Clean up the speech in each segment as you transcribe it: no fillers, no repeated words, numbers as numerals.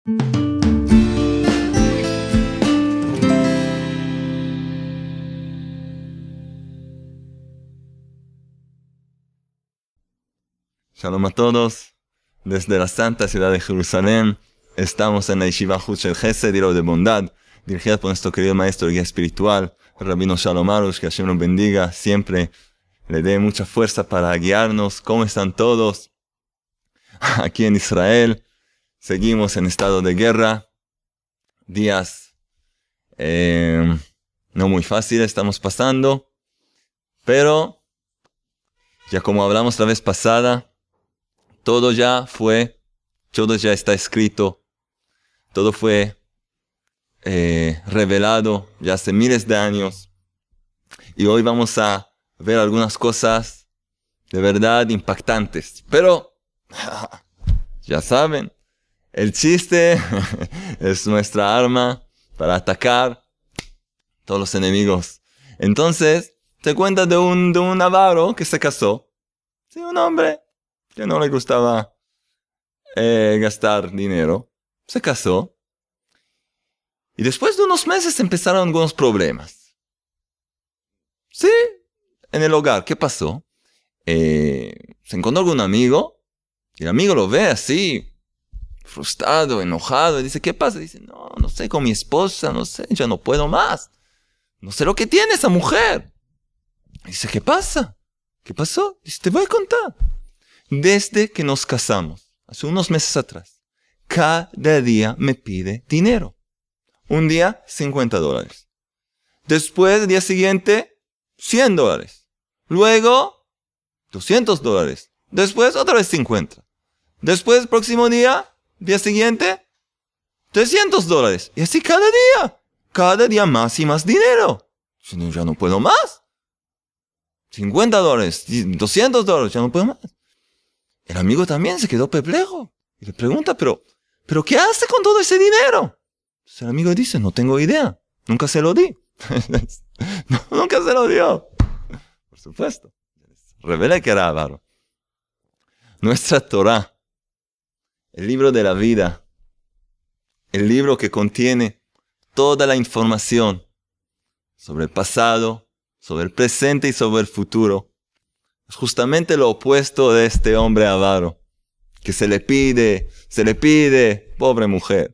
Shalom a todos, desde la santa ciudad de Jerusalén, estamos en la Yeshiva Shel Chesed, Hilo de Bondad, dirigida por nuestro querido maestro y guía espiritual, el Rabino Shalom Arush, que Hashem nos bendiga, siempre le dé mucha fuerza para guiarnos. ¿Cómo están todos? Aquí en Israel, seguimos en estado de guerra, días no muy fáciles estamos pasando, pero ya como hablamos la vez pasada, todo ya está escrito, todo fue revelado ya hace miles de años. Y hoy vamos a ver algunas cosas de verdad impactantes. Pero, ya saben, el chiste es nuestra arma para atacar todos los enemigos. Entonces, te cuenta de un avaro que se casó. Sí, un hombre que no le gustaba gastar dinero, se casó. Y después de unos meses empezaron algunos problemas. Sí, en el hogar. ¿Qué pasó? Se encontró con un amigo, y el amigo lo ve así, frustrado, enojado, y dice, ¿qué pasa? Dice, no sé, con mi esposa, no sé, ya no puedo más. No sé lo que tiene esa mujer. Y dice, ¿qué pasa? ¿Qué pasó? Dice, te voy a contar. Desde que nos casamos, hace unos meses atrás, cada día me pide dinero. Un día, $50. Después, el día siguiente, $100. Luego, $200. Después, otra vez 50. Después, el próximo día siguiente, $300. Y así cada día más y más dinero. Ya no puedo más. $50, $200, ya no puedo más. El amigo también se quedó perplejo. Y le pregunta, ¿pero qué hace con todo ese dinero? Entonces el amigo dice, no tengo idea. Nunca se lo di. Nunca se lo dio. Por supuesto. Revelé que era avaro. Nuestra Torah, el libro de la vida, el libro que contiene toda la información sobre el pasado, sobre el presente y sobre el futuro, es justamente lo opuesto de este hombre avaro, que se le pide, pobre mujer.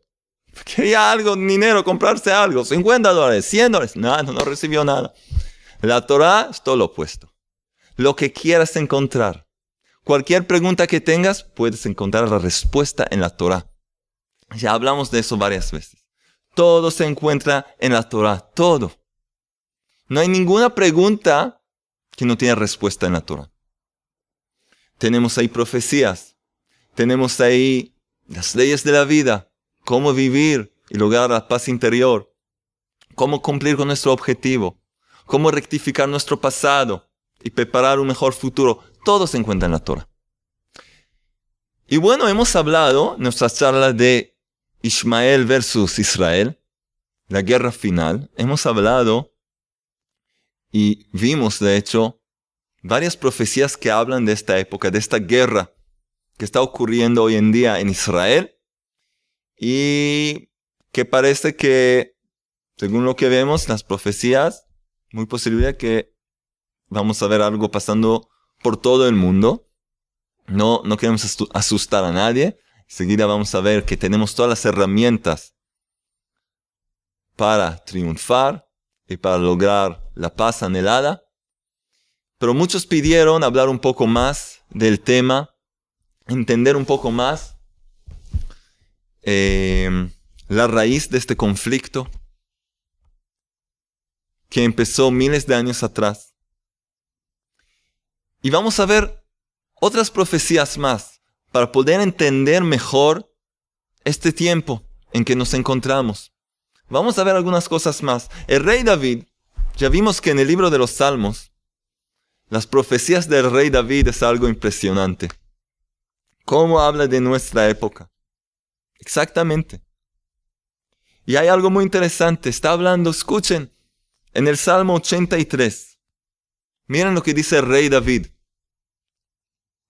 Quería algo, dinero, comprarse algo, $50, $100, nada, no recibió nada. La Torah es todo lo opuesto. Lo que quieras encontrar, cualquier pregunta que tengas, puedes encontrar la respuesta en la Torah. Ya hablamos de eso varias veces. Todo se encuentra en la Torah, todo. No hay ninguna pregunta que no tiene respuesta en la Torah. Tenemos ahí profecías, tenemos ahí las leyes de la vida, cómo vivir y lograr la paz interior, cómo cumplir con nuestro objetivo, cómo rectificar nuestro pasado y preparar un mejor futuro. Todo se encuentra en la Torah. Y bueno, hemos hablado en nuestra charla de Ismael versus Israel, la guerra final. Hemos hablado y vimos, de hecho, varias profecías que hablan de esta época, de esta guerra que está ocurriendo hoy en día en Israel y que parece que, según lo que vemos, las profecías, muy posible que vamos a ver algo pasando por todo el mundo. No queremos asustar a nadie. Enseguida vamos a ver que tenemos todas las herramientas para triunfar y para lograr la paz anhelada. Pero muchos pidieron hablar un poco más del tema, entender un poco más la raíz de este conflicto que empezó miles de años atrás. Y vamos a ver otras profecías más para poder entender mejor este tiempo en que nos encontramos. Vamos a ver algunas cosas más. El rey David, ya vimos que en el libro de los Salmos, las profecías del rey David es algo impresionante. ¿Cómo habla de nuestra época? Exactamente. Y hay algo muy interesante. Está hablando, escuchen, en el Salmo 83. Miren lo que dice el rey David.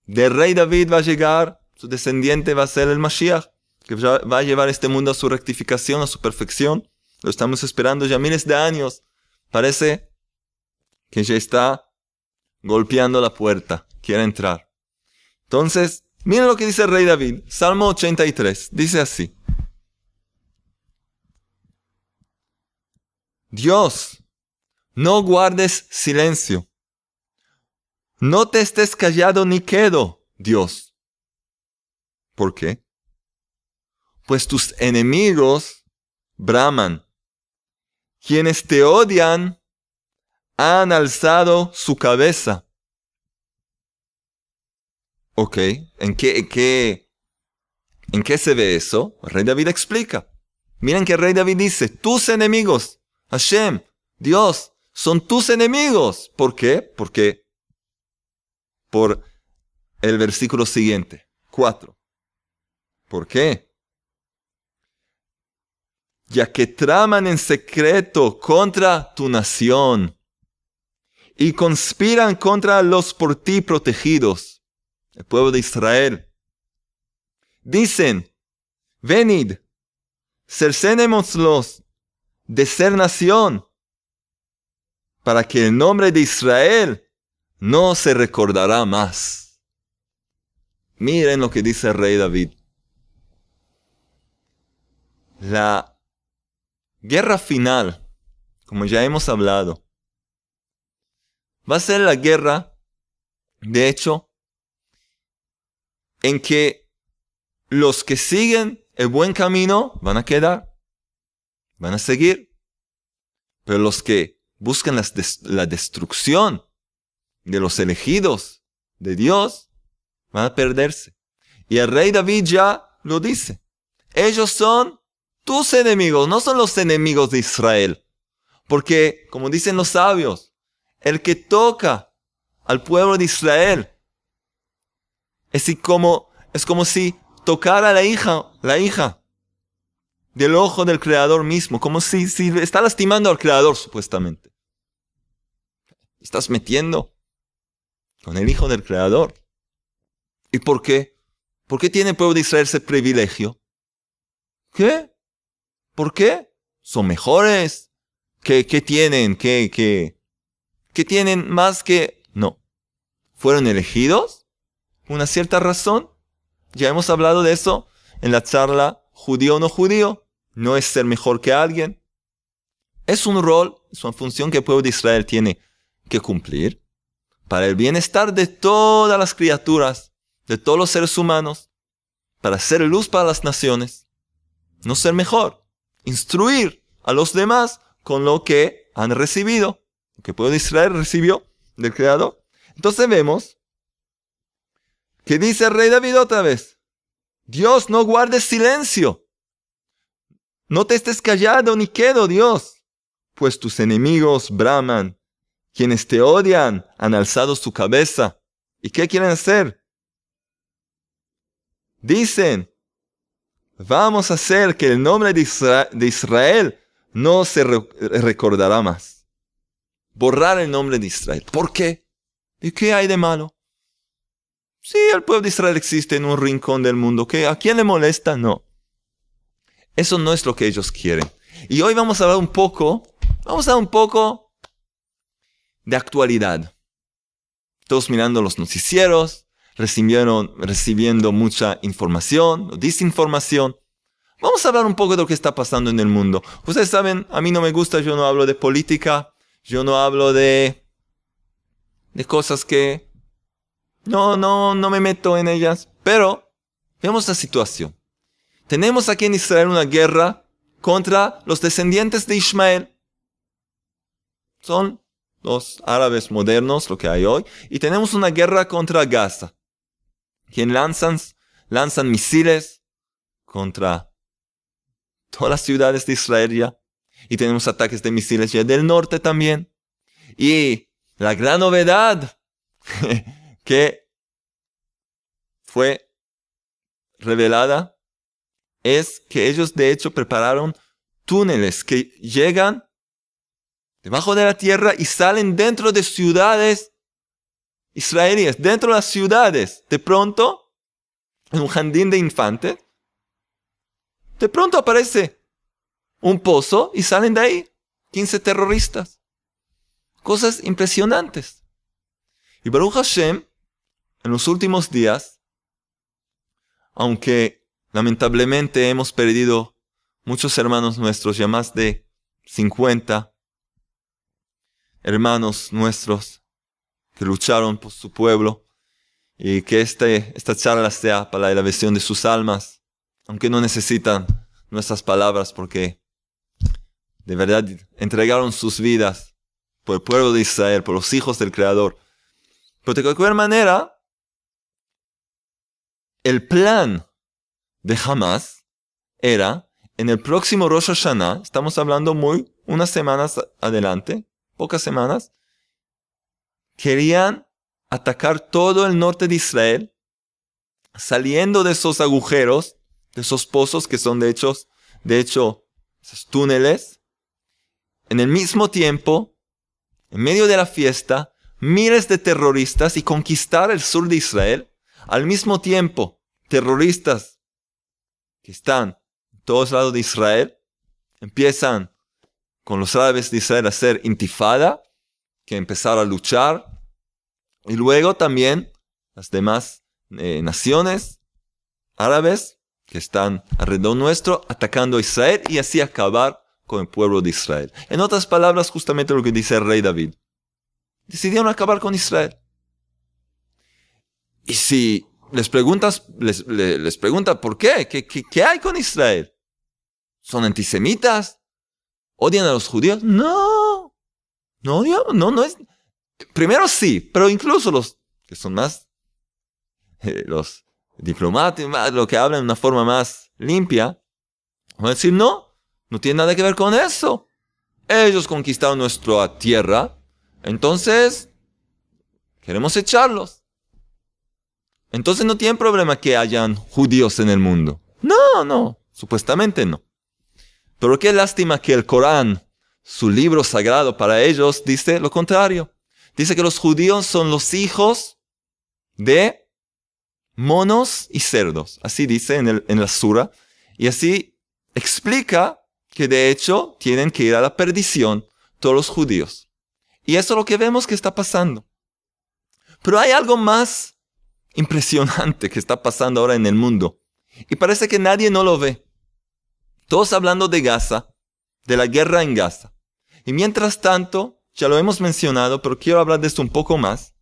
Del rey David va a llegar, su descendiente va a ser el Mashiach. que va a llevar este mundo a su rectificación, a su perfección. Lo estamos esperando ya miles de años. Parece que ya está golpeando la puerta, quiere entrar. Entonces, miren lo que dice el rey David, Salmo 83, dice así. Dios, no guardes silencio. No te estés callado ni quedo, Dios. ¿Por qué? Pues tus enemigos braman. Quienes te odian han alzado su cabeza. Ok, ¿en qué se ve eso? El rey David explica. Miren que el rey David dice, tus enemigos, Hashem, Dios, son tus enemigos. ¿Por qué? Porque por el versículo siguiente, 4. ¿Por qué? Ya que traman en secreto contra tu nación y conspiran contra los por ti protegidos, el pueblo de Israel. Dicen, venid, cercenémoslos de ser nación, para que el nombre de Israel no se recordará más. Miren lo que dice el rey David. La guerra final, como ya hemos hablado, va a ser la guerra, de hecho, en que los que siguen el buen camino van a quedar, van a seguir. Pero los que buscan la destrucción de los elegidos de Dios van a perderse. Y el rey David ya lo dice. Ellos son tus enemigos, no son los enemigos de Israel. Porque, como dicen los sabios, el que toca al pueblo de Israel es como si tocara a la hija del ojo del Creador mismo, como si está lastimando al Creador supuestamente. Estás metiendo con el hijo del Creador. ¿Y por qué? ¿Por qué tiene el pueblo de Israel ese privilegio? ¿Qué? ¿Por qué? ¿Son mejores? ¿Qué tienen? ¿Qué tienen más que...? No. ¿Fueron elegidos? ¿Por una cierta razón? Ya hemos hablado de eso en la charla judío o no judío. No es ser mejor que alguien. Es un rol, es una función que el pueblo de Israel tiene que cumplir para el bienestar de todas las criaturas, de todos los seres humanos, para ser luz para las naciones. No ser mejor. Instruir a los demás con lo que han recibido, lo que el pueblo de Israel recibió del Creador. Entonces vemos que dice el rey David otra vez, Dios, no guardes silencio. No te estés callado ni quedo, Dios, pues tus enemigos braman. Quienes te odian han alzado su cabeza. ¿Y qué quieren hacer? Dicen, vamos a hacer que el nombre de Israel no se recordará más. Borrar el nombre de Israel. ¿Por qué? ¿Y qué hay de malo? Sí, el pueblo de Israel existe en un rincón del mundo. ¿Qué? ¿A quién le molesta? No. Eso no es lo que ellos quieren. Y hoy vamos a hablar un poco de actualidad. Todos mirando los noticieros, recibiendo mucha información, desinformación. Vamos a hablar un poco de lo que está pasando en el mundo. Ustedes saben, a mí no me gusta, yo no hablo de política, yo no hablo de cosas que no me meto en ellas. Pero vemos la situación. Tenemos aquí en Israel una guerra contra los descendientes de Ismael. Son los árabes modernos, lo que hay hoy. Y tenemos una guerra contra Gaza. Quien lanzan misiles contra todas las ciudades de Israel ya. Y tenemos ataques de misiles ya del norte también. Y la gran novedad que fue revelada es que ellos de hecho prepararon túneles que llegan debajo de la tierra y salen dentro de ciudades israelíes, dentro de las ciudades. De pronto, en un jardín de infantes, De pronto aparece un pozo y salen de ahí 15 terroristas. Cosas impresionantes. Y Baruch Hashem, en los últimos días, aunque lamentablemente hemos perdido muchos hermanos nuestros, ya más de 50 hermanos nuestros que lucharon por su pueblo, y que esta charla sea para la elevación de sus almas, aunque no necesitan nuestras palabras, porque de verdad entregaron sus vidas por el pueblo de Israel, por los hijos del Creador. Pero de cualquier manera, el plan de Hamas era, en el próximo Rosh Hashanah, estamos hablando unas semanas adelante, pocas semanas, querían atacar todo el norte de Israel, saliendo de esos agujeros, de esos pozos que son de hecho, esos túneles. En el mismo tiempo, en medio de la fiesta, miles de terroristas y conquistar el sur de Israel. Al mismo tiempo, terroristas que están en todos lados de Israel empiezan con los árabes de Israel a hacer intifada, que empezar a luchar. Y luego también las demás naciones árabes que están alrededor nuestro atacando a Israel y así acabar con el pueblo de Israel. En otras palabras, justamente lo que dice el rey David. Decidieron acabar con Israel. Y si les pregunta ¿por qué? ¿Qué hay con Israel? ¿Son antisemitas? ¿Odian a los judíos? No es. Primero sí, pero incluso los que son más, los diplomáticos, lo que hablan de una forma más limpia, van a decir no tiene nada que ver con eso. Ellos conquistaron nuestra tierra, entonces queremos echarlos. Entonces no tienen problema que hayan judíos en el mundo. No, supuestamente no. Pero qué lástima que el Corán, su libro sagrado para ellos, dice lo contrario. Dice que los judíos son los hijos de monos y cerdos. Así dice en la sura. Y así explica que de hecho tienen que ir a la perdición todos los judíos. Y eso es lo que vemos que está pasando. Pero hay algo más impresionante que está pasando ahora en el mundo. Y parece que nadie no lo ve. Todos hablando de Gaza, de la guerra en Gaza. Y mientras tanto, ya lo hemos mencionado, pero quiero hablar de esto un poco más.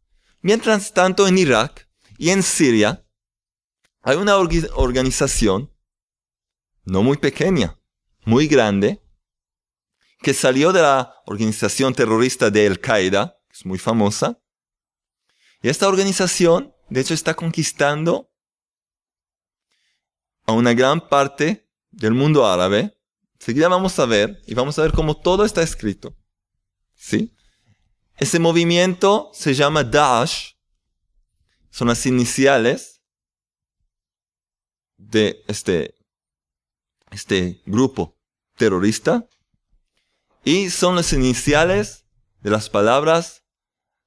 Mientras tanto, en Irak y en Siria, hay una organización, no muy pequeña, muy grande, que salió de la organización terrorista de Al-Qaeda, que es muy famosa. Y esta organización, de hecho, está conquistando a una gran parte del mundo árabe. Enseguida vamos a ver, y vamos a ver cómo todo está escrito. ¿Sí? Ese movimiento se llama Daesh. Son las iniciales de este grupo terrorista. Y son las iniciales de las palabras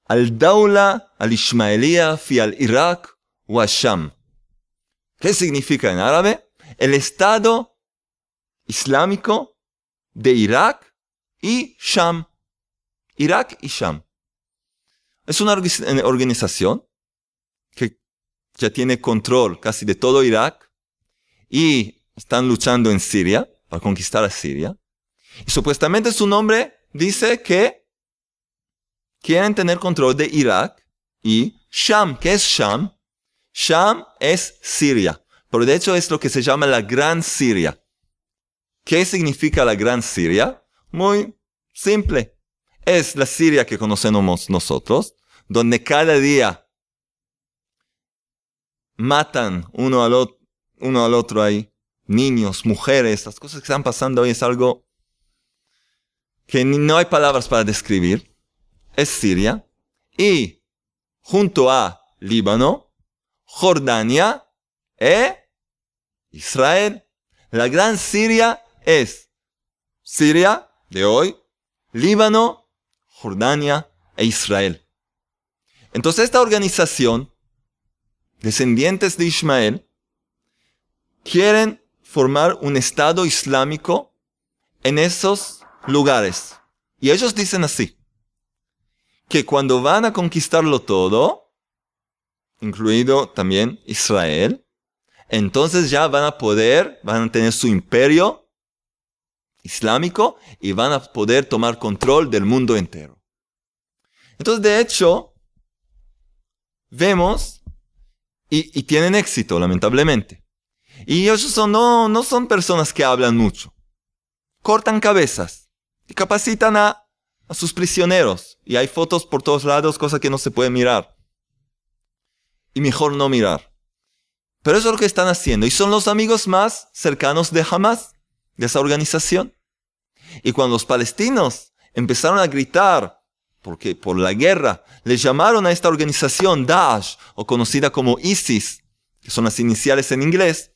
Al-Dawla al-Ishmaeliyya fi al-Iraq wa Sham. ¿Qué significa en árabe? El Estado Islámico de Irak y Sham. Irak y Sham. Es una organización que ya tiene control casi de todo Irak y están luchando en Siria para conquistar a Siria. Y supuestamente su nombre dice que quieren tener control de Irak y Sham. ¿Qué es Sham? Sham es Siria, pero de hecho es lo que se llama la Gran Siria. ¿Qué significa la Gran Siria? Muy simple. Es la Siria que conocemos nosotros, donde cada día matan uno al otro ahí. Niños, mujeres, las cosas que están pasando hoy es algo que no hay palabras para describir. Es Siria. Y junto a Líbano, Jordania e Israel. La Gran Siria es Siria de hoy, Líbano, Jordania e Israel. Entonces esta organización, descendientes de Ismael, quieren formar un Estado islámico en esos lugares. Y ellos dicen así, que cuando van a conquistarlo todo, incluido también Israel, entonces ya van a tener su imperio islámico y van a poder tomar control del mundo entero. Entonces, de hecho, vemos, y tienen éxito, lamentablemente. Y ellos no son personas que hablan mucho. Cortan cabezas y capacitan a sus prisioneros. Y hay fotos por todos lados, cosas que no se pueden mirar. Y mejor no mirar. Pero eso es lo que están haciendo. Y son los amigos más cercanos de Hamas, de esa organización. Y cuando los palestinos empezaron a gritar, porque por la guerra, le llamaron a esta organización Daesh, o conocida como ISIS, que son las iniciales en inglés,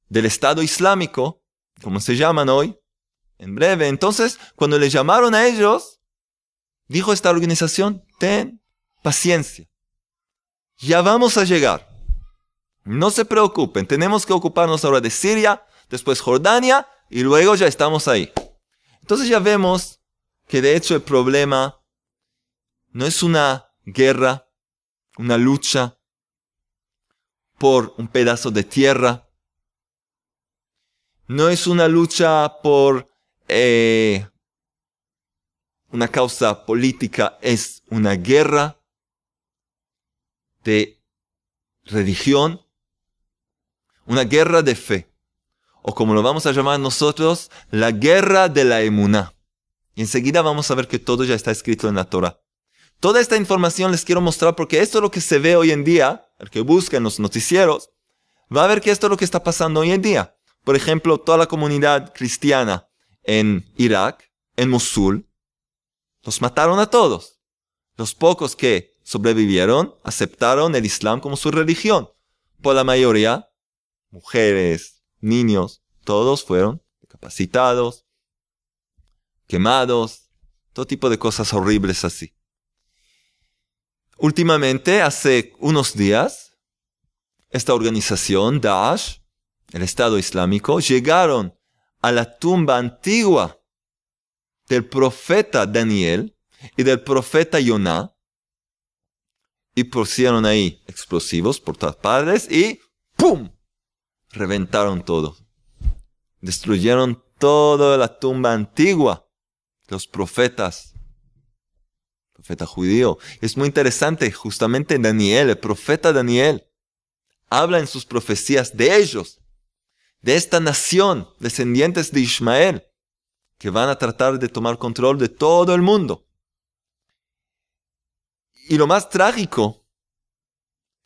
del Estado Islámico, como se llaman hoy, en breve. Entonces, cuando le llamaron a ellos, dijo esta organización, ten paciencia, ya vamos a llegar. No se preocupen, tenemos que ocuparnos ahora de Siria, después Jordania, y luego ya estamos ahí. Entonces ya vemos que de hecho el problema no es una guerra, una lucha por un pedazo de tierra. No es una lucha por una causa política, es una guerra de religión, una guerra de fe. O como lo vamos a llamar nosotros, la guerra de la emuná. Y enseguida vamos a ver que todo ya está escrito en la Torah. Toda esta información les quiero mostrar porque esto es lo que se ve hoy en día. El que busca en los noticieros va a ver que esto es lo que está pasando hoy en día. Por ejemplo, toda la comunidad cristiana en Irak, en Mosul, los mataron a todos. Los pocos que sobrevivieron aceptaron el Islam como su religión. Por la mayoría, mujeres, niños, todos fueron decapitados, quemados, todo tipo de cosas horribles así. Últimamente, hace unos días, esta organización, Daesh, el Estado Islámico, llegaron a la tumba antigua del profeta Daniel y del profeta Yoná y pusieron ahí explosivos por todas partes y ¡pum! Reventaron todo. Destruyeron toda la tumba antigua de los profetas. Profeta judío. Es muy interesante, justamente Daniel, el profeta Daniel, habla en sus profecías de ellos, de esta nación, descendientes de Ismael, que van a tratar de tomar control de todo el mundo. Y lo más trágico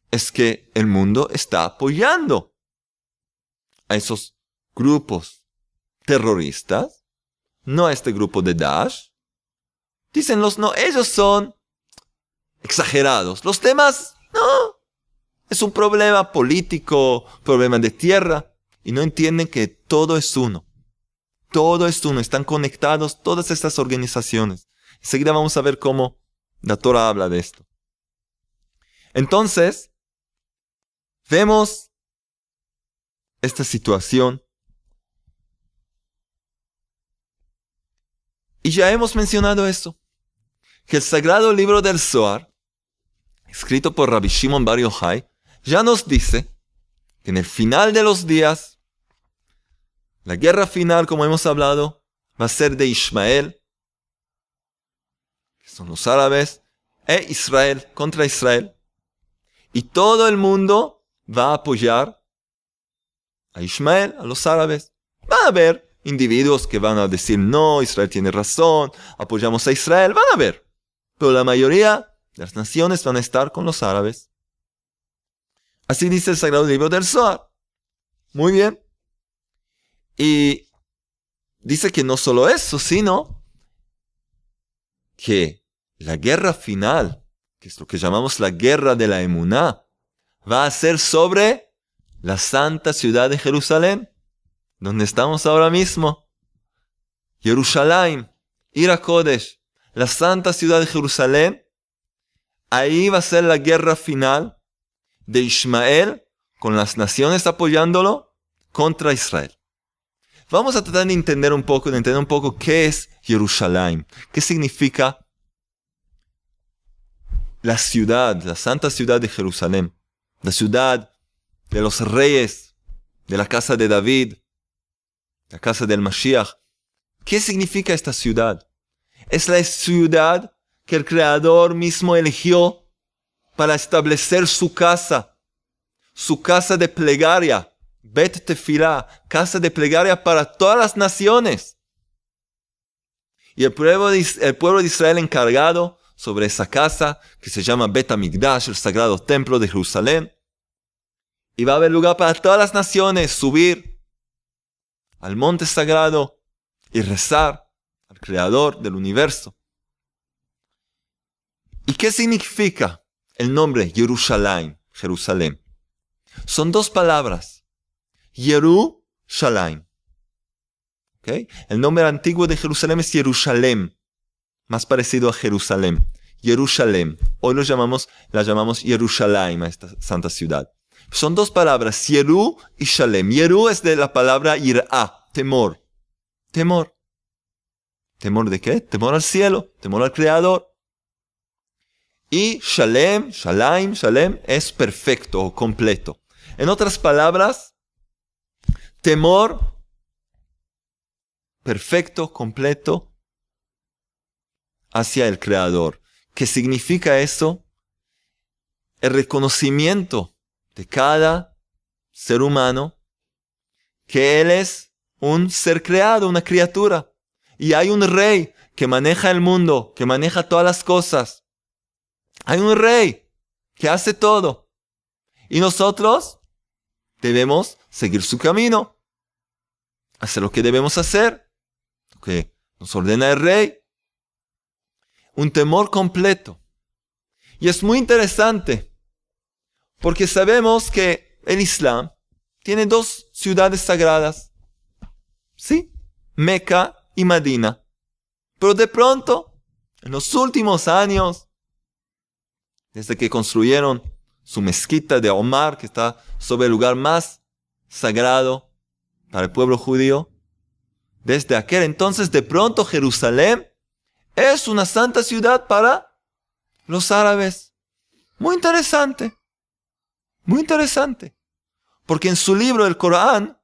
es que el mundo está apoyando a esos grupos terroristas, no a este grupo de Daesh. Dicen no, ellos son exagerados. Los demás, no. Es un problema político, problema de tierra. Y no entienden que todo es uno. Todo es uno. Están conectados todas estas organizaciones. Enseguida vamos a ver cómo la Torah habla de esto. Entonces, vemos esta situación. Y ya hemos mencionado esto. Que el sagrado libro del Zohar, escrito por Rabbi Shimon Bar Yochai, ya nos dice que en el final de los días, la guerra final, como hemos hablado, va a ser de Ismael, que son los árabes, e Israel, contra Israel. Y todo el mundo va a apoyar a Ismael, a los árabes. Va a haber individuos que van a decir, no, Israel tiene razón, apoyamos a Israel, van a ver. Pero la mayoría de las naciones van a estar con los árabes. Así dice el Sagrado Libro del Zohar. Muy bien. Y dice que no solo eso, sino que la guerra final, que es lo que llamamos la guerra de la emuná, va a ser sobre la santa ciudad de Jerusalén, donde estamos ahora mismo. Jerusalén, Ira Kodesh, la santa ciudad de Jerusalén. Ahí va a ser la guerra final de Ismael con las naciones apoyándolo contra Israel. Vamos a tratar de entender un poco qué es Jerusalén, qué significa la ciudad, la santa ciudad de Jerusalén, la ciudad de los reyes, de la casa de David, la casa del Mashiach. ¿Qué significa esta ciudad? Es la ciudad que el Creador mismo eligió para establecer su casa de plegaria, Bet Tefilá, casa de plegaria para todas las naciones. Y el pueblo de Israel encargado sobre esa casa, que se llama Bet Hamikdash, el sagrado templo de Jerusalén. Y va a haber lugar para todas las naciones subir al monte sagrado y rezar al Creador del universo. ¿Y qué significa el nombre Jerusalén? Jerusalén. Son dos palabras. Yerushalayim. ¿Okay? El nombre antiguo de Jerusalén es Jerusalén, más parecido a Jerusalén. Jerusalén. Hoy la llamamos Jerusalén a esta santa ciudad. Son dos palabras, Yeru y Shalem. Yeru es de la palabra Irá, temor. Temor. ¿Temor de qué? Temor al cielo, temor al Creador. Y Shalem es perfecto o completo. En otras palabras, temor perfecto, completo hacia el Creador. ¿Qué significa eso? El reconocimiento de cada ser humano que él es un ser creado, una criatura. Y hay un rey que maneja el mundo, que maneja todas las cosas. Hay un rey que hace todo. Y nosotros debemos seguir su camino. Hacer lo que debemos hacer. Lo que nos ordena el rey. Un temor completo. Y es muy interesante. Porque sabemos que el Islam tiene dos ciudades sagradas. ¿Sí? Meca y Medina. Pero de pronto, en los últimos años, desde que construyeron su mezquita de Omar, que está sobre el lugar más sagrado para el pueblo judío, desde aquel entonces, de pronto, Jerusalén es una santa ciudad para los árabes. Muy interesante. Muy interesante. Porque en su libro, el Corán,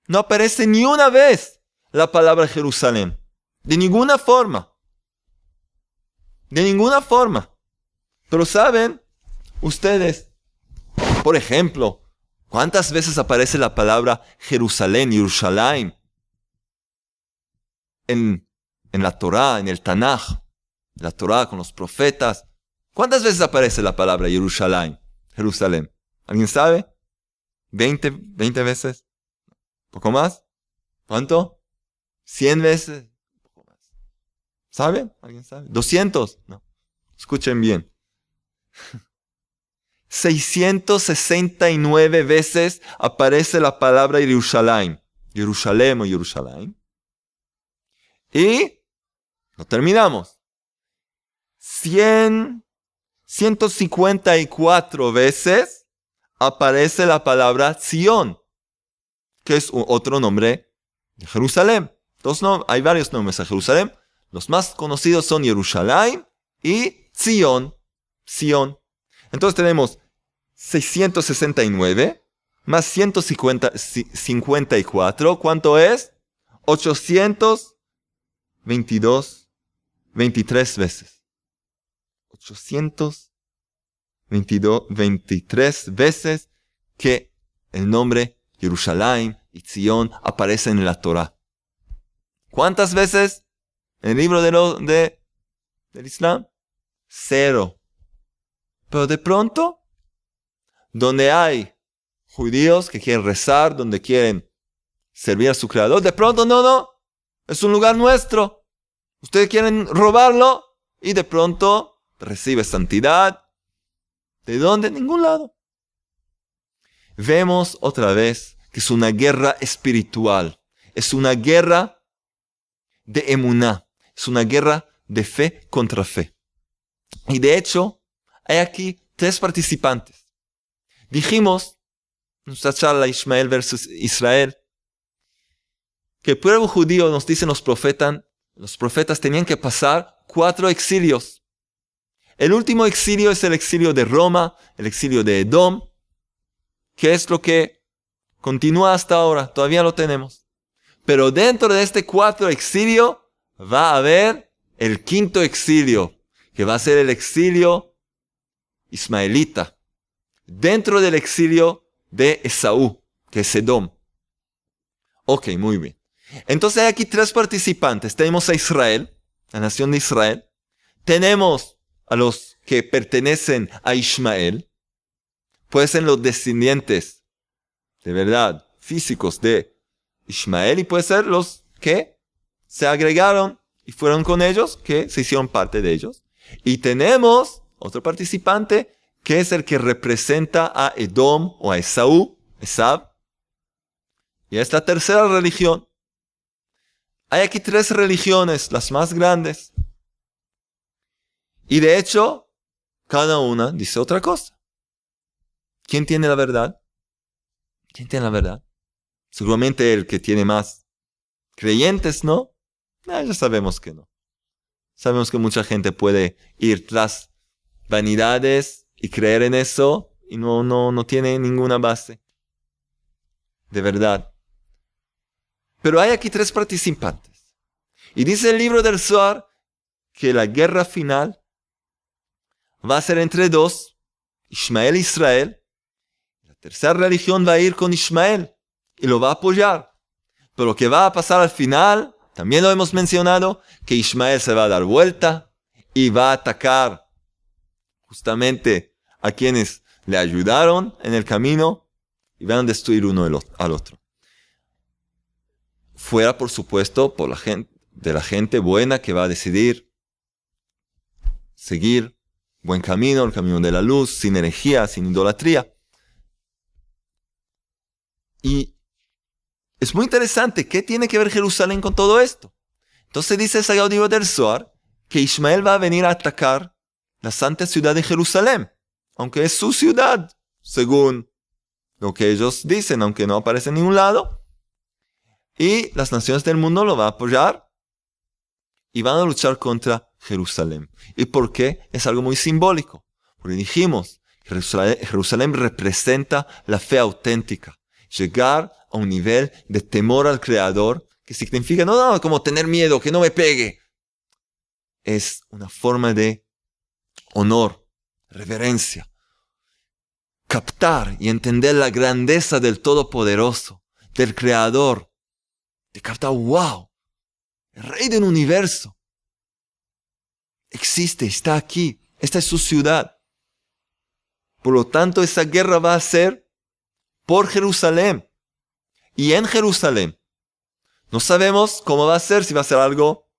no aparece ni una vez la palabra Jerusalén. De ninguna forma. De ninguna forma. Pero saben ustedes, por ejemplo, ¿cuántas veces aparece la palabra Jerusalén, Jerusalén? En la Torá, en el Tanaj, la Torá con los profetas. ¿Cuántas veces aparece la palabra Jerusalén, Jerusalén? ¿Alguien sabe? ¿20 veces? ¿Poco más? ¿Cuánto? ¿100 veces? ¿Poco más? ¿Saben? ¿Alguien sabe? ¿200? No. Escuchen bien. 669 veces aparece la palabra Jerusalén. Jerusalén o Jerusalén. Y no terminamos. 154 veces aparece la palabra Zion, que es otro nombre de Jerusalén. Hay varios nombres de Jerusalén. Los más conocidos son Jerusalén y Zion. Zion. Entonces tenemos 669 más 154. ¿Cuánto es? 23 veces. 23 veces que el nombre Jerusalén y Zion aparecen en la Torá. ¿Cuántas veces en el libro del Islam? 0. Pero de pronto, donde hay judíos que quieren rezar, donde quieren servir a su Creador, de pronto no, es un lugar nuestro. Ustedes quieren robarlo y de pronto recibe santidad. ¿De dónde? De ningún lado. Vemos otra vez que es una guerra espiritual. Es una guerra de emuná. Es una guerra de fe contra fe. Y de hecho, hay aquí 3 participantes. Dijimos nuestra charla Ishmael versus Israel, que el pueblo judío, nos dicen los profetas tenían que pasar 4 exilios. El último exilio es el exilio de Roma, el exilio de Edom, que es lo que continúa hasta ahora, todavía lo tenemos. Pero dentro de este 4 exilio va a haber el 5º exilio, que va a ser el exilio ismaelita, dentro del exilio de Esaú, que es Edom. Ok, muy bien. Entonces hay aquí 3 participantes. Tenemos a Israel, la nación de Israel. Tenemos a los que pertenecen a Ishmael. Pueden ser los descendientes, de verdad, físicos de Ishmael. Y pueden ser los que se agregaron y fueron con ellos, que se hicieron parte de ellos. Y tenemos otro participante, que es el que representa a Edom o a Esaú, Esab. Y es la tercera religión. Hay aquí 3 religiones, las más grandes. Y de hecho, cada una dice otra cosa. ¿Quién tiene la verdad? ¿Quién tiene la verdad? Seguramente el que tiene más creyentes, ¿no? Ya sabemos que no. Sabemos que mucha gente puede ir tras vanidades y creer en eso y no tiene ninguna base. De verdad. Pero hay aquí 3 participantes. Y dice el libro del Zohar que la guerra final va a ser entre 2, Ishmael e Israel. La tercera religión va a ir con Ishmael y lo va a apoyar. Pero lo que va a pasar al final, también lo hemos mencionado, que Ishmael se va a dar vuelta y va a atacar justamente a quienes le ayudaron en el camino y van a destruir uno al otro. Fuera, por supuesto, por la gente buena que va a decidir seguir buen camino, el camino de la luz, sin herejía, sin idolatría. Y es muy interesante, ¿qué tiene que ver Jerusalén con todo esto? Entonces dice el Sagrado Libro del Zohar que Ishmael va a venir a atacar la santa ciudad de Jerusalén, aunque es su ciudad, según lo que ellos dicen, aunque no aparece en ningún lado. Y las naciones del mundo lo van a apoyar y van a luchar contra Jerusalén. ¿Y por qué? Es algo muy simbólico. Porque dijimos que Jerusalén representa la fe auténtica. Llegar a un nivel de temor al Creador, que significa no como tener miedo, que no me pegue. Es una forma de honor, reverencia. Captar y entender la grandeza del Todopoderoso, del Creador. De captar, wow, el Rey del universo existe, está aquí, esta es su ciudad. Por lo tanto, esa guerra va a ser por Jerusalén y en Jerusalén. No sabemos cómo va a ser, si va a ser algo,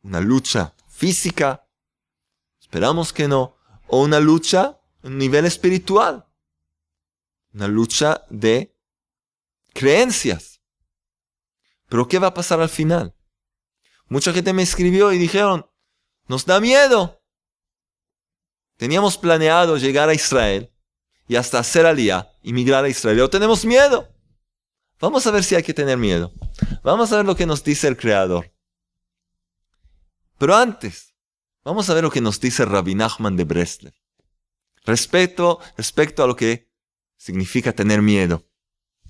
una lucha física, esperamos que no, o una lucha a un nivel espiritual, una lucha de creencias. Pero ¿qué va a pasar al final? Mucha gente me escribió y dijeron, nos da miedo. Teníamos planeado llegar a Israel y hasta hacer aliyá y migrar a Israel. Pero tenemos miedo. Vamos a ver si hay que tener miedo. Vamos a ver lo que nos dice el Creador. Pero antes, vamos a ver lo que nos dice Rabbi Nachman de Breslev. Respecto a lo que significa tener miedo.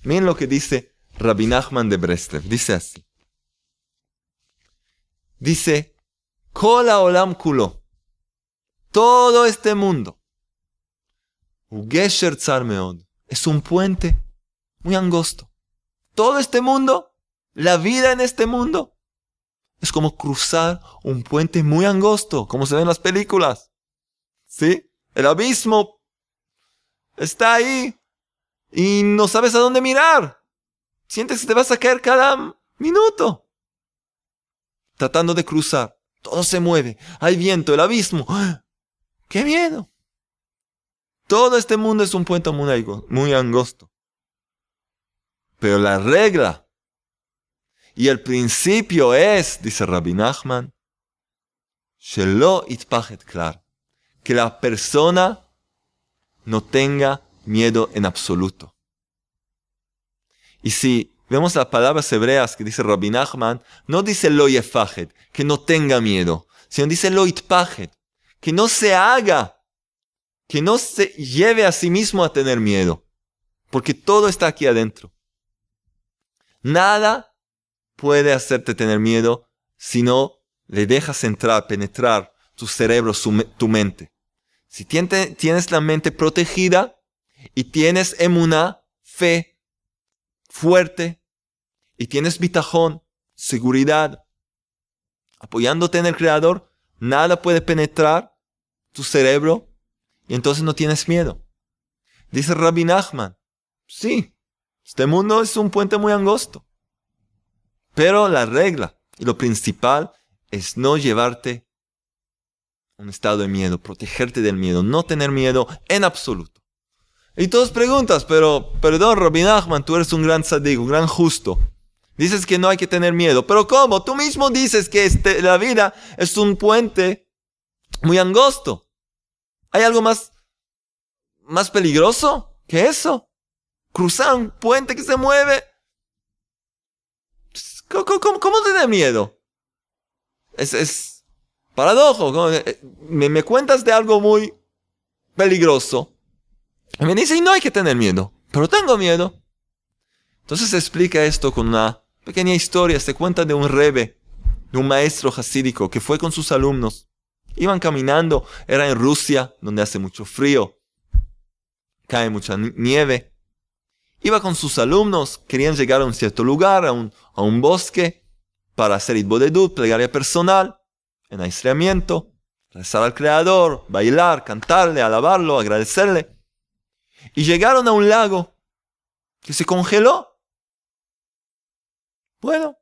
Miren lo que dice Rabbi Nachman de Breslev. Dice así. Dice, Kol haolam kulo. Todo este mundo. Ugesher tzar meod. Es un puente muy angosto. Todo este mundo, la vida en este mundo, es como cruzar un puente muy angosto, como se ve en las películas. ¿Sí? El abismo está ahí y no sabes a dónde mirar. Sientes que te vas a caer cada minuto. Tratando de cruzar. Todo se mueve. Hay viento, el abismo. ¡Qué miedo! Todo este mundo es un puente muy angosto. Pero la regla y el principio es, dice Rabbi Nachman, Shelo itpachet klar, que la persona no tenga miedo en absoluto. Y si vemos las palabras hebreas que dice Rabbi Nachman, no dice lo yefajed, que no tenga miedo, sino dice lo itpajed, que no se haga, que no se lleve a sí mismo a tener miedo, porque todo está aquí adentro. Nada puede hacerte tener miedo si no le dejas entrar, penetrar tu cerebro, tu mente. Si tienes la mente protegida y tienes emuná, fe fuerte, y tienes bitajón, seguridad, apoyándote en el Creador, nada puede penetrar tu cerebro y entonces no tienes miedo. Dice Rabbi Nachman, sí, este mundo es un puente muy angosto, pero la regla y lo principal es no llevarte a un estado de miedo, protegerte del miedo, no tener miedo en absoluto. Y todos preguntas, pero perdón Rabbi Nachman, tú eres un gran tzadik, un gran justo. Dices que no hay que tener miedo, pero ¿cómo? Tú mismo dices que la vida es un puente muy angosto. ¿Hay algo más peligroso que eso? Cruzar un puente que se mueve. ¿Cómo tener miedo? Es paradojo. Me cuentas de algo muy peligroso. Y me dice, y no hay que tener miedo. Pero tengo miedo. Entonces se explica esto con una pequeña historia. Se cuenta de un rebbe, de un maestro hasídico que fue con sus alumnos. Iban caminando. Era en Rusia, donde hace mucho frío. Cae mucha nieve. Iba con sus alumnos. Querían llegar a un cierto lugar, a un bosque, para hacer itbodedut, plegaria personal, en aislamiento, rezar al Creador, bailar, cantarle, alabarlo, agradecerle. Y llegaron a un lago que se congeló. Bueno,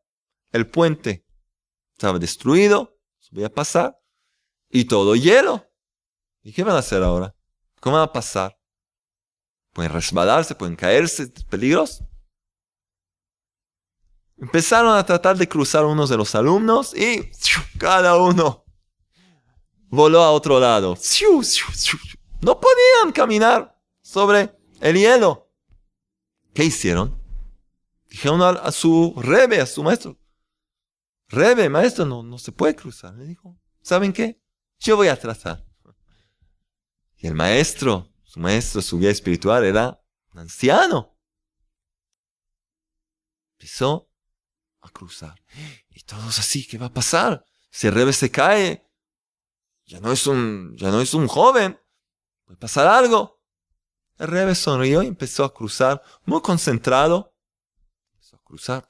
el puente estaba destruido, se podía pasar, y todo hielo. ¿Y qué van a hacer ahora? ¿Cómo van a pasar? Pueden resbalarse, pueden caerse, es peligroso. Empezaron a tratar de cruzar unos de los alumnos y cada uno voló a otro lado. No podían caminar sobre el hielo. ¿Qué hicieron? Dijeron a su rebbe, a su maestro. Rebbe, maestro, no se puede cruzar. Le dijo, ¿saben qué? Yo voy a tratar. Y el maestro, su guía espiritual era un anciano. Empezó a cruzar. Y todos así, ¿qué va a pasar? Si el rebbe se cae, ya no es un joven. Puede pasar algo. El rebbe sonrió y empezó a cruzar, muy concentrado. Empezó a cruzar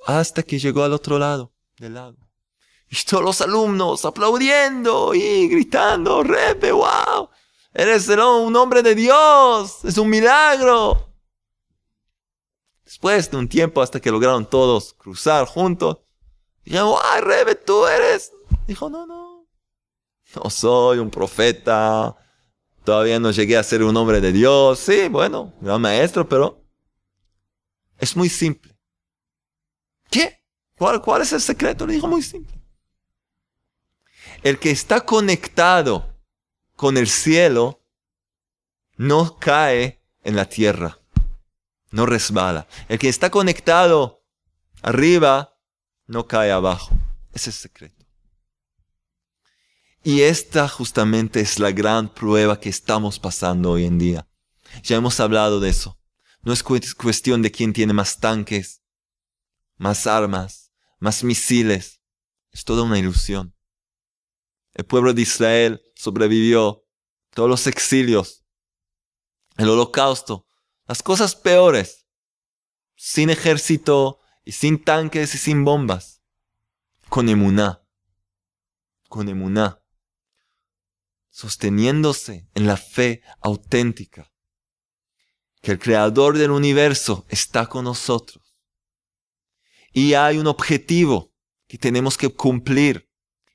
hasta que llegó al otro lado del lago. Y todos los alumnos aplaudiendo y gritando, rebbe, wow, eres un hombre de Dios, es un milagro. Después de un tiempo, hasta que lograron todos cruzar juntos, dijeron, ¡ay, rebbe, tú eres! Dijo, no soy un profeta. Todavía no llegué a ser un hombre de Dios. Sí, bueno, gran maestro, pero es muy simple. ¿Qué? ¿Cuál es el secreto? Le dijo, muy simple. El que está conectado con el cielo no cae en la tierra, no resbala. El que está conectado arriba no cae abajo. Ese es el secreto. Y esta justamente es la gran prueba que estamos pasando hoy en día. Ya hemos hablado de eso. No es cuestión de quién tiene más tanques, más armas, más misiles. Es toda una ilusión. El pueblo de Israel sobrevivió todos los exilios, el holocausto, las cosas peores, sin ejército y sin tanques y sin bombas, con emuná, sosteniéndose en la fe auténtica, que el Creador del universo está con nosotros. Y hay un objetivo que tenemos que cumplir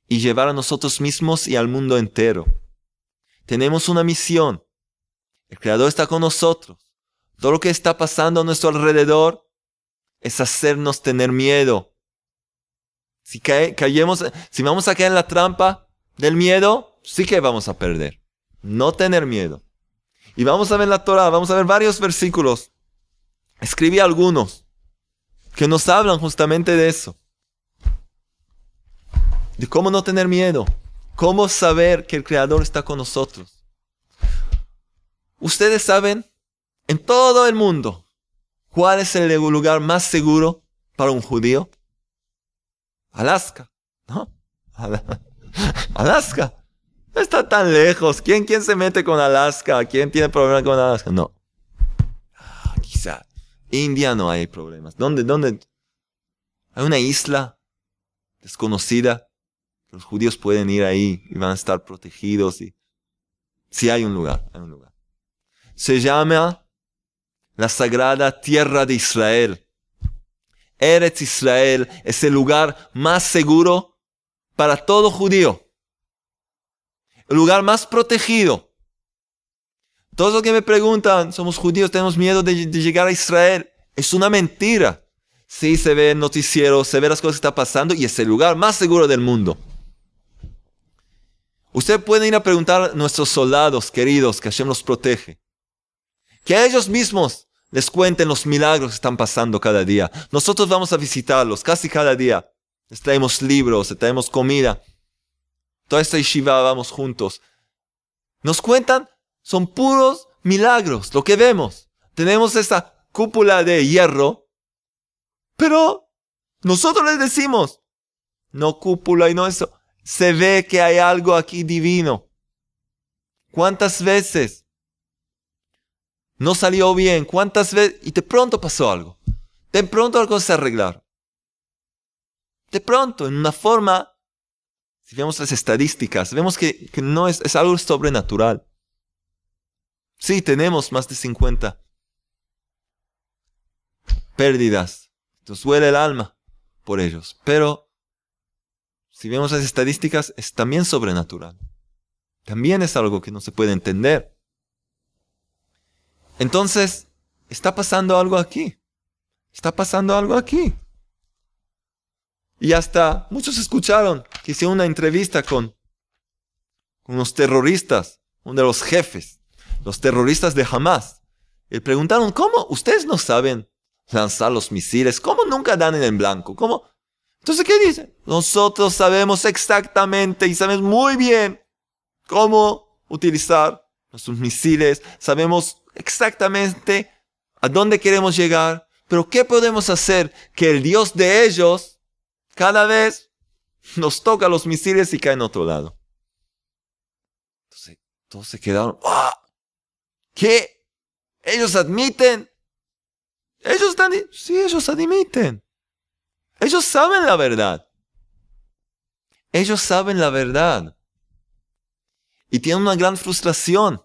y llevar a nosotros mismos y al mundo entero. Tenemos una misión. El Creador está con nosotros. Todo lo que está pasando a nuestro alrededor es hacernos tener miedo. Si vamos a caer en la trampa del miedo, sí que vamos a perder. No tener miedo. Y vamos a ver la Torah, vamos a ver varios versículos. Escribí algunos que nos hablan justamente de eso. De cómo no tener miedo. Cómo saber que el Creador está con nosotros. Ustedes saben, en todo el mundo, ¿cuál es el lugar más seguro para un judío? Alaska, ¿no? Alaska. No está tan lejos. ¿Quién se mete con Alaska? ¿Quién tiene problemas con Alaska? No. Quizá. India no hay problemas. ¿Dónde? Hay una isla desconocida. Los judíos pueden ir ahí y van a estar protegidos. Sí, hay un lugar. Se llama la Sagrada Tierra de Israel. Eretz Israel es el lugar más seguro para todo judío. El lugar más protegido. Todos los que me preguntan, somos judíos, tenemos miedo de llegar a Israel. Es una mentira. Sí, se ve el noticiero, se ve las cosas que están pasando y es el lugar más seguro del mundo. Usted puede ir a preguntar a nuestros soldados queridos que Hashem los protege. Que a ellos mismos les cuenten los milagros que están pasando cada día. Nosotros vamos a visitarlos casi cada día. Les traemos libros, les traemos comida. Toda esta yeshiva vamos juntos. Nos cuentan, son puros milagros lo que vemos. Tenemos esa cúpula de hierro, pero nosotros les decimos, no cúpula y no eso. Se ve que hay algo aquí divino. ¿Cuántas veces no salió bien? ¿Cuántas veces? Y de pronto pasó algo. De pronto algo se arreglaron. De pronto, en una forma, si vemos las estadísticas, vemos que no es algo sobrenatural. Sí, tenemos más de 50 pérdidas. Nos duele el alma por ellos. Pero si vemos las estadísticas, es también sobrenatural. También es algo que no se puede entender. Entonces, está pasando algo aquí. Está pasando algo aquí. Y hasta muchos escucharon que hicieron una entrevista con unos terroristas, uno de los jefes, los terroristas de Hamas. Y preguntaron, ¿cómo ustedes no saben lanzar los misiles? ¿Cómo nunca dan en el blanco? ¿Cómo? Entonces, ¿qué dicen? Nosotros sabemos exactamente y sabemos muy bien cómo utilizar nuestros misiles. Sabemos exactamente a dónde queremos llegar. Pero ¿qué podemos hacer que el Dios de ellos cada vez nos toca los misiles y cae en otro lado? Entonces, todos se quedaron. ¡Ah! ¿Qué? ¿Ellos admiten? Sí, ellos admiten. Ellos saben la verdad. Ellos saben la verdad. Y tienen una gran frustración.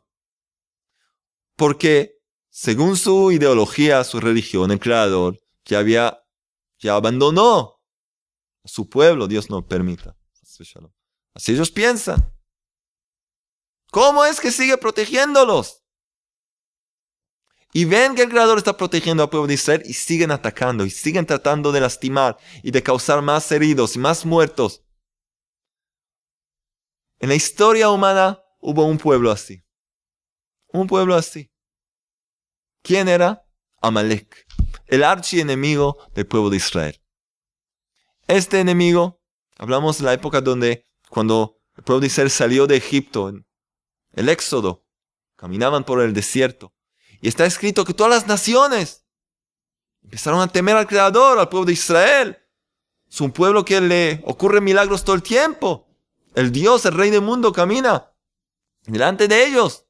Porque, según su ideología, su religión, el Creador ya abandonó a su pueblo. Dios no permita. Así ellos piensan. ¿Cómo es que sigue protegiéndolos? Y ven que el Creador está protegiendo al pueblo de Israel y siguen atacando y siguen tratando de lastimar y de causar más heridos y más muertos. En la historia humana hubo un pueblo así. Un pueblo así. ¿Quién era? Amalek, el archienemigo del pueblo de Israel. Este enemigo, hablamos de la época cuando el pueblo de Israel salió de Egipto, en el éxodo, caminaban por el desierto. Y está escrito que todas las naciones empezaron a temer al Creador, al pueblo de Israel. Es un pueblo que le ocurre milagros todo el tiempo. El Dios, el Rey del mundo, camina delante de ellos.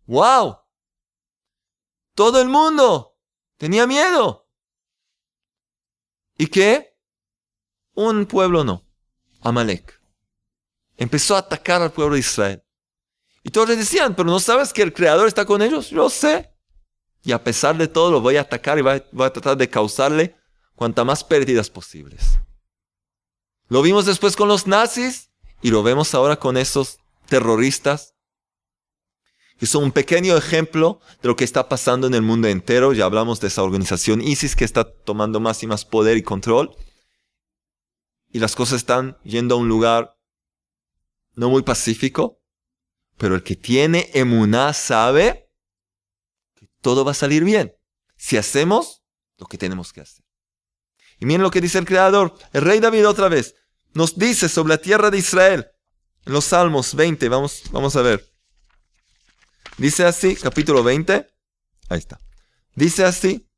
¡Wow! Todo el mundo tenía miedo. ¿Y qué? Un pueblo no. Amalek empezó a atacar al pueblo de Israel. Y todos les decían, ¿pero no sabes que el Creador está con ellos? Yo sé. Y a pesar de todo lo voy a atacar y voy a tratar de causarle cuantas más pérdidas posibles. Lo vimos después con los nazis y lo vemos ahora con esos terroristas que son un pequeño ejemplo de lo que está pasando en el mundo entero. Ya hablamos de esa organización ISIS que está tomando más y más poder y control. Y las cosas están yendo a un lugar no muy pacífico. Pero el que tiene emuná sabe todo va a salir bien. Si hacemos lo que tenemos que hacer. Y miren lo que dice el Creador. El rey David otra vez nos dice sobre la tierra de Israel. En los Salmos 20, vamos a ver. Dice así, capítulo 20. Ahí está. Dice así.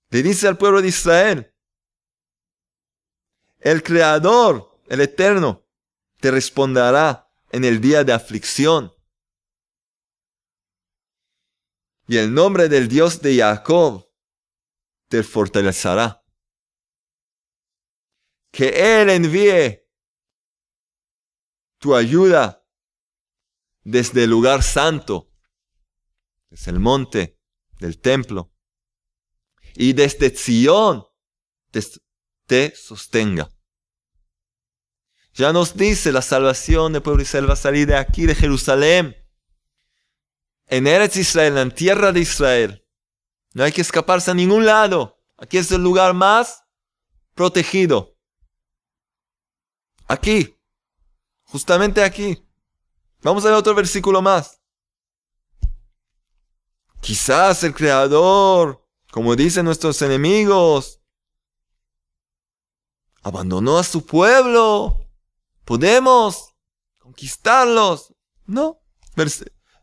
Le dice al pueblo de Israel. El Creador, el Eterno, te responderá en el día de aflicción. Y el nombre del Dios de Jacob te fortalecerá. Que Él envíe tu ayuda desde el lugar santo, desde el monte del templo, y desde Sion te sostenga. Ya nos dice la salvación del pueblo de Israel va a salir de aquí, de Jerusalén. En Eretz Israel, en tierra de Israel. No hay que escaparse a ningún lado. Aquí es el lugar más protegido. Aquí. Justamente aquí. Vamos a ver otro versículo más. Quizás el Creador, como dicen nuestros enemigos, abandonó a su pueblo. Podemos conquistarlos. No.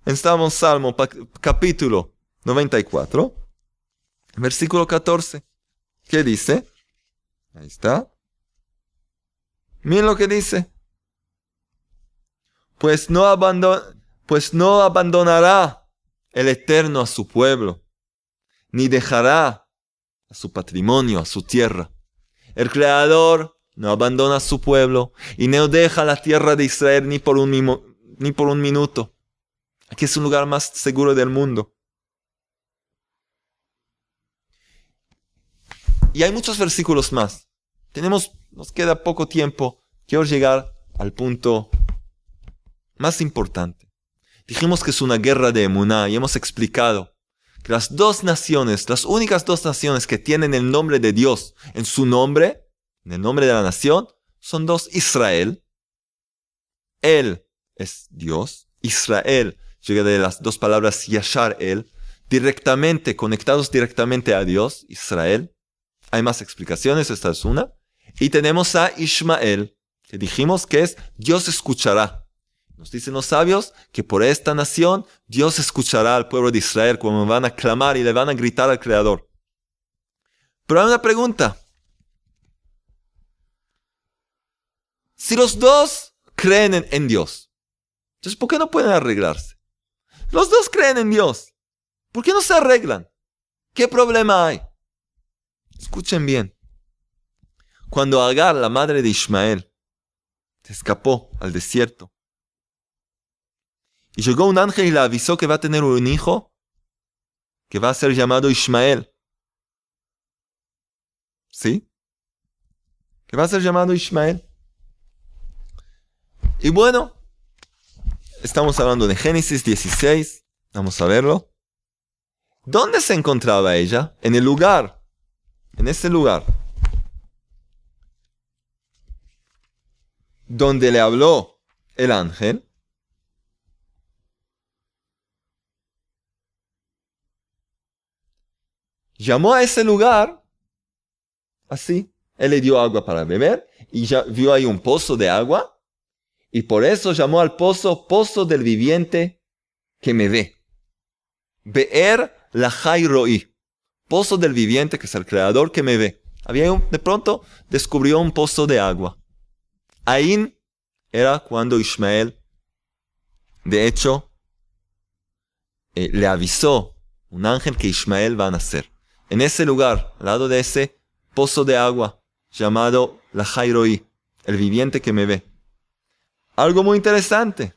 Estamos en Salmo, capítulo 94, versículo 14. ¿Qué dice? Ahí está. Miren lo que dice. Pues no abandonará el Eterno a su pueblo, ni dejará a su patrimonio, a su tierra. El Creador no abandona a su pueblo y no deja la tierra de Israel ni por un minuto. Aquí es un lugar más seguro del mundo. Y hay muchos versículos más. Nos queda poco tiempo. Quiero llegar al punto más importante. Dijimos que es una guerra de emuná y hemos explicado que las dos naciones, las únicas dos naciones que tienen el nombre de Dios en su nombre, en el nombre de la nación, son dos. Israel. Él es Dios. Israel llega de las dos palabras Yashar El, conectados directamente a Dios, Israel. Hay más explicaciones, esta es una. Y tenemos a Ishmael, que dijimos que es Dios escuchará. Nos dicen los sabios que por esta nación Dios escuchará al pueblo de Israel cuando van a clamar y le van a gritar al Creador. Pero hay una pregunta. Si los dos creen en Dios, entonces ¿por qué no pueden arreglarse? Los dos creen en Dios. ¿Por qué no se arreglan? ¿Qué problema hay? Escuchen bien. Cuando Agar, la madre de Ismael, se escapó al desierto, y llegó un ángel y le avisó que va a tener un hijo que va a ser llamado Ismael. ¿Sí? Que va a ser llamado Ismael. Y bueno, estamos hablando de Génesis 16. Vamos a verlo. ¿Dónde se encontraba ella? En el lugar. En este lugar. Donde le habló el ángel. Llamó a ese lugar. Así. Él le dio agua para beber. Y ya vio ahí un pozo de agua. Y por eso llamó al pozo, pozo del viviente que me ve. Be'er Lahai Ro'i. Pozo del viviente, que es el Creador que me ve. De pronto descubrió un pozo de agua. Ain era cuando Ismael, de hecho, le avisó un ángel que Ismael va a nacer. En ese lugar, al lado de ese pozo de agua, llamado Lahai Ro'i, el viviente que me ve. Algo muy interesante.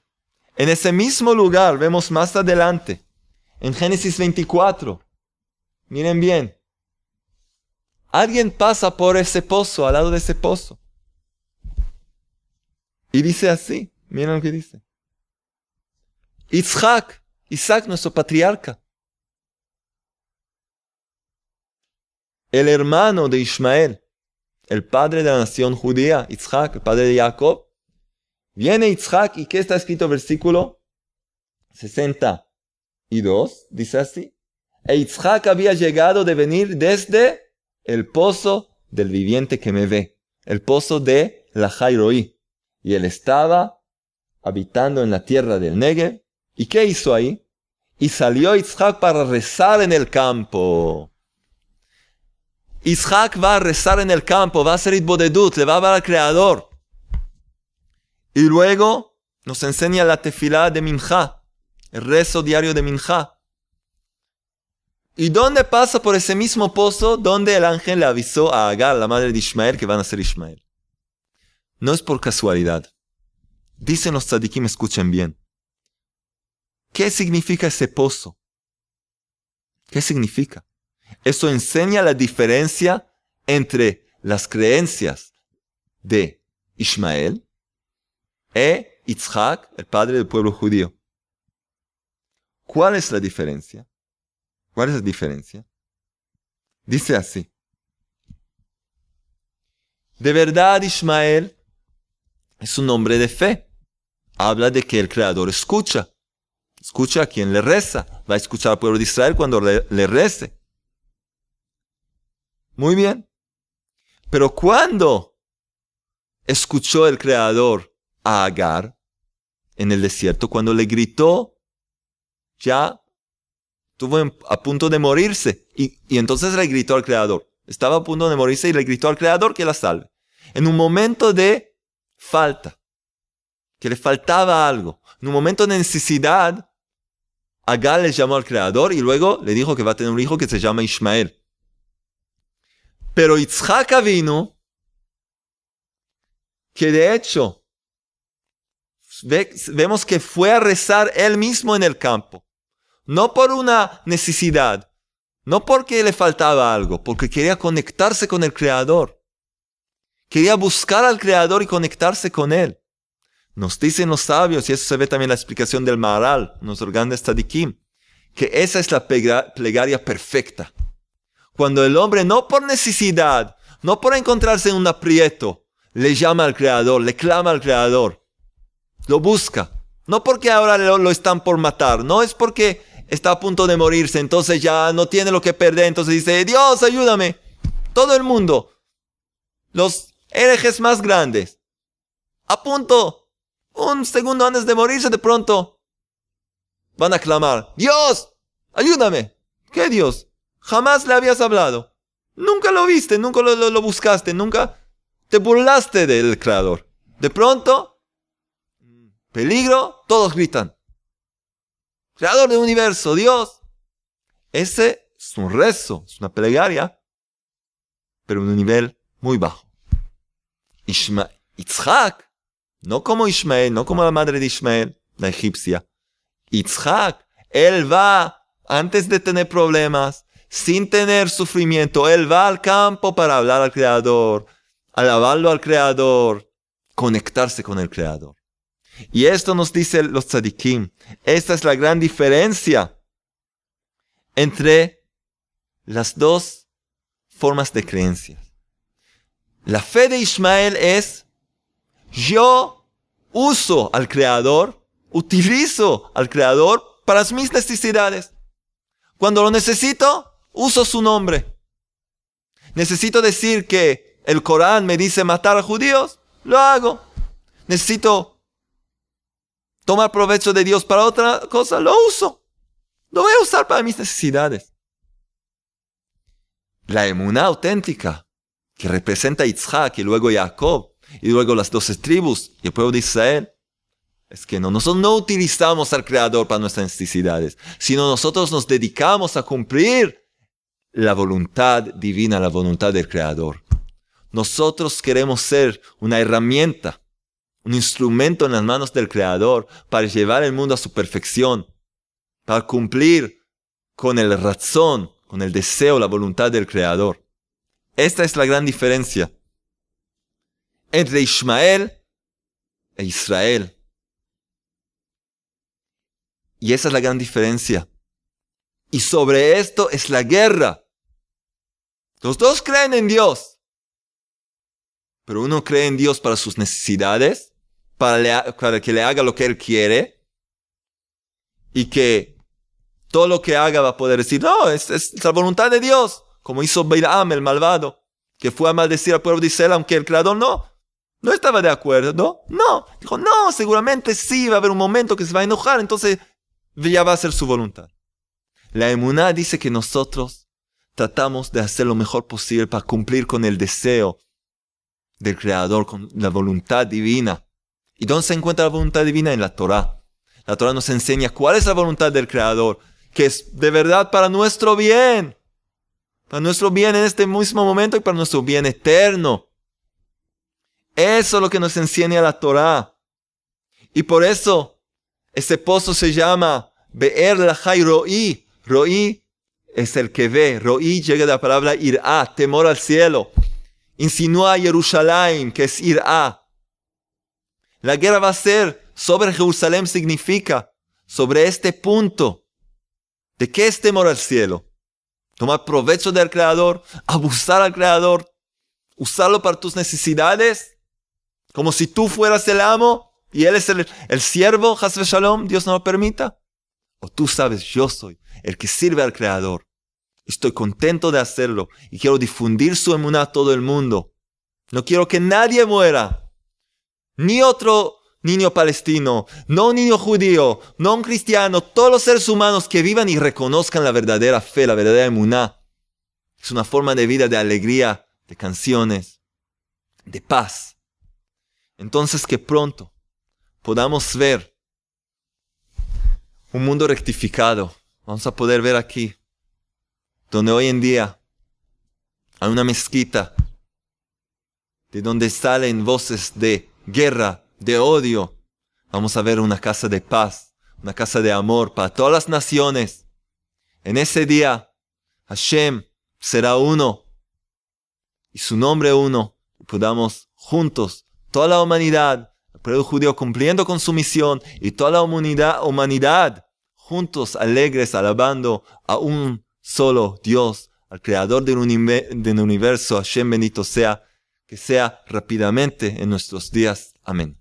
En ese mismo lugar, vemos más adelante, en Génesis 24, miren bien, alguien pasa por ese pozo, al lado de ese pozo. Y dice así, miren lo que dice. Isaac, nuestro patriarca, el hermano de Ismael, el padre de la nación judía, Isaac, el padre de Jacob. Viene Isaac, ¿y qué está escrito en versículo 60? y 2, dice así. E Yitzhak había llegado de venir desde el pozo del viviente que me ve, el pozo de la Jairoi. Y él estaba habitando en la tierra del Negev. ¿Y qué hizo ahí? Y salió Yitzhak para rezar en el campo. Yitzhak va a rezar en el campo, va a hacer Itbodedut, le va a hablar al Creador. Y luego nos enseña la tefilá de Minjá, el rezo diario de Minjá. ¿Y dónde pasa por ese mismo pozo donde el ángel le avisó a Agar, la madre de Ismael, que van a ser Ismael? No es por casualidad. Dicen los tzadikim, escuchen bien. ¿Qué significa ese pozo? ¿Qué significa? Eso enseña la diferencia entre las creencias de Ismael e Yitzhak, el padre del pueblo judío. ¿Cuál es la diferencia? ¿Cuál es la diferencia? Dice así. De verdad, Ismael es un hombre de fe. Habla de que el Creador escucha. Escucha a quien le reza. Va a escuchar al pueblo de Israel cuando le rece. Muy bien. Pero cuando escuchó el Creador a Agar en el desierto, cuando le gritó, ya estuvo a punto de morirse. Y entonces le gritó al Creador. Estaba a punto de morirse y le gritó al Creador que la salve. En un momento de falta, que le faltaba algo, en un momento de necesidad, Agar le llamó al Creador y luego le dijo que va a tener un hijo que se llama Ismael. Pero Yitzhak vino, que de hecho vemos que fue a rezar él mismo en el campo. No por una necesidad, no porque le faltaba algo, porque quería conectarse con el Creador. Quería buscar al Creador y conectarse con Él. Nos dicen los sabios, y eso se ve también en la explicación del Maharal, nuestro grande tzadikim, que esa es la plegaria perfecta. Cuando el hombre, no por necesidad, no por encontrarse en un aprieto, le llama al Creador, le clama al Creador, lo busca. No porque ahora lo están por matar, no es porque está a punto de morirse, entonces ya no tiene lo que perder, entonces dice, Dios, ayúdame. Todo el mundo, los herejes más grandes, a punto, un segundo antes de morirse, de pronto, van a clamar, Dios, ayúdame. ¿Qué Dios? Jamás le habías hablado. Nunca lo viste, nunca lo buscaste, nunca te burlaste del Creador. De pronto, peligro, todos gritan. Creador del universo, Dios. Ese es un rezo, es una plegaria, pero en un nivel muy bajo. Yitzhak, no como Ismael, no como la madre de Ismael, la egipcia. Yitzhak, él va, antes de tener problemas, sin tener sufrimiento, él va al campo para hablar al Creador, alabarlo al Creador, conectarse con el Creador. Y esto nos dice los tzadikim. Esta es la gran diferencia entre las dos formas de creencias. La fe de Ismael es, yo uso al Creador, utilizo al Creador para mis necesidades. Cuando lo necesito, uso su nombre. Necesito decir que el Corán me dice matar a judíos, lo hago. Necesito tomar provecho de Dios para otra cosa, lo uso. Lo voy a usar para mis necesidades. La emuná auténtica, que representa a Yitzhak y luego Jacob, y luego las 12 tribus y el pueblo de Israel, es que nosotros no utilizamos al Creador para nuestras necesidades, sino nosotros nos dedicamos a cumplir la voluntad divina, la voluntad del Creador. Nosotros queremos ser una herramienta, un instrumento en las manos del Creador para llevar el mundo a su perfección, para cumplir con el razón, con el deseo, la voluntad del Creador. Esta es la gran diferencia entre Ismael e Israel. Y esa es la gran diferencia. Y sobre esto es la guerra. Los dos creen en Dios. Pero uno cree en Dios para sus necesidades, para que le haga lo que Él quiere, y que todo lo que haga va a poder decir, no, es la voluntad de Dios, como hizo Balaam, el malvado, que fue a maldecir al pueblo de Israel, aunque el Creador no estaba de acuerdo, no, dijo, no, seguramente sí, va a haber un momento que se va a enojar, entonces ya va a ser su voluntad. La emuná dice que nosotros tratamos de hacer lo mejor posible para cumplir con el deseo del Creador, con la voluntad divina. ¿Y dónde se encuentra la voluntad divina? En la Torá. La Torá nos enseña cuál es la voluntad del Creador, que es de verdad para nuestro bien en este mismo momento y para nuestro bien eterno. Eso es lo que nos enseña la Torá. Y por eso ese pozo se llama Be'er Lahai Ro'i. Ro'i es el que ve. Ro'i llega de la palabra irá, temor al cielo. Insinúa Jerusalén, que es irá. La guerra va a ser sobre Jerusalén, significa sobre este punto. ¿De qué es temor al cielo? Tomar provecho del Creador, abusar al Creador, usarlo para tus necesidades, como si tú fueras el amo y él es el siervo, Haz Shalom, Dios no lo permita. O tú sabes, yo soy el que sirve al Creador. Estoy contento de hacerlo y quiero difundir su emuná a todo el mundo. No quiero que nadie muera. Ni otro niño palestino, no un niño judío, no un cristiano, todos los seres humanos que vivan y reconozcan la verdadera fe, la verdadera emuná. Es una forma de vida, de alegría, de canciones, de paz. Entonces que pronto podamos ver un mundo rectificado. Vamos a poder ver aquí, donde hoy en día hay una mezquita, de donde salen voces de guerra, de odio. Vamos a ver una casa de paz, una casa de amor para todas las naciones. En ese día, Hashem será uno y su nombre uno. Podamos juntos, toda la humanidad, el pueblo judío cumpliendo con su misión y toda la humanidad juntos, alegres, alabando a un solo Dios, al Creador del universo. Hashem bendito sea, que sea rápidamente en nuestros días. Amén.